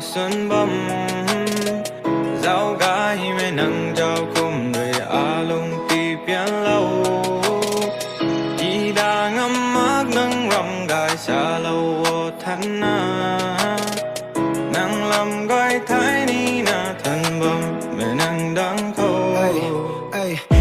sân bầm dạo gái mẹ nắng trao cùng người a lung ti pian lâu chỉ đã ngắm mắt nắng rầm gai xa lâu thân na nắng làm gai thái ni na thân bầm mẹ nắng đang khâu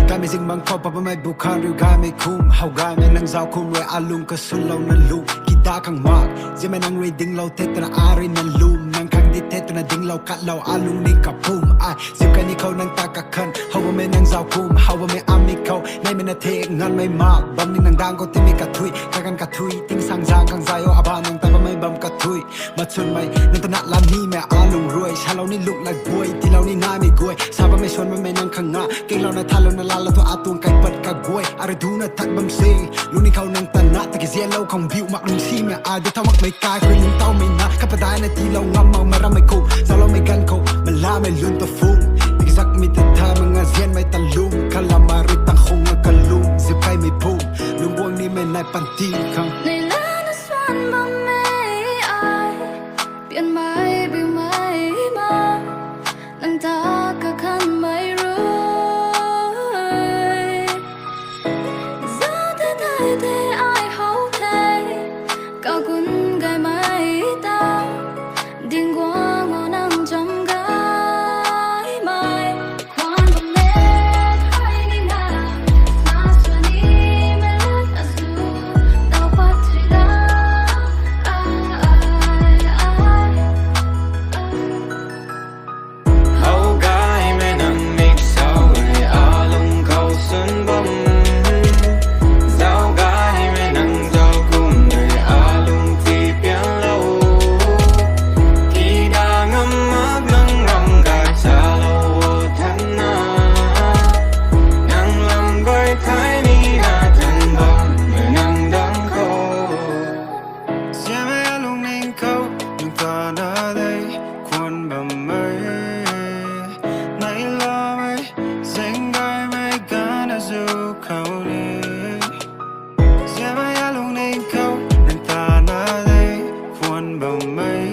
Gái mẹ dinh bằng khâu bà mẹ bù khăn rượu gái mẹ khum hầu gái mẹ nắng giao khum rồi a lung cả xuân lâu năn lung kita khang mak giờ mẹ nắng reading lâu thế tao ari năn lum nắng khang đi thế tao ding lâu cắt lâu a lung đi cả pum ai giờ cái này khâu nắng ta cả khăn hầu mẹ nắng giao khum hầu mẹ ami khâu nay mẹ nang thế ngăn mẹ mak bấm ninh nắng đang có tim mẹ cả thui cả gan cả thui tiếng sang giang khang dài ô a ba nắng ta mẹ bấm cả thui mà xuân mày nang ta nát làm ni mẹ a lung ruồi xa lâu ni lục lại buổi thì lâu ni nai mẹ guôi sao mẹ xuân mẹ nang khang ngã kinh lâu na thà lâu na la lâu thôi a tuông cái bật cả guôi a rồi thu na thắt bấm xì lúc ni khâu nang ta nát ta cái gì lâu không biểu mặc lung xi mẹ ai để thao mặc mấy cái khơi lung tao mày nát các bạn đại na thì lâu ngắm màu mà ra mày khô sao lâu mày gan khô mà la mày luôn ta phun thì giặc mi thật tha mà ngà gen mày ta lung khá là mà rồi tăng không ngà cả lung dịp cái mày phun lung buông ni mày lại pan ti khang này là nó xoan mà mày ai biển mây bị mây mà nắng ta cả khăn mây rồi giờ thế thay thế ai hậu thế cao quân gai mây ta điên qua ngõ nắng trong gai mây khoan bằng nét hay đi nào mà xuân đi mê lết azul tao phát thì đã hầu gái mẹ nắng mít sao người a lung khâu sân bầm dạo gái mẹ nắng trao cùng người a lung ti pian lâu khi đã ngắm mắt nắng rầm gai xa lâu thân na nắng làm gai thái ni na thân bầm mẹ nắng đang khâu giờ mẹ a lung nên khâu nhưng ta đã đây khuôn bầm mây này là mây dành gai mây gan đã du khâu đi giờ mẹ a lung nên khâu nên ta đã đây khuôn bầm mây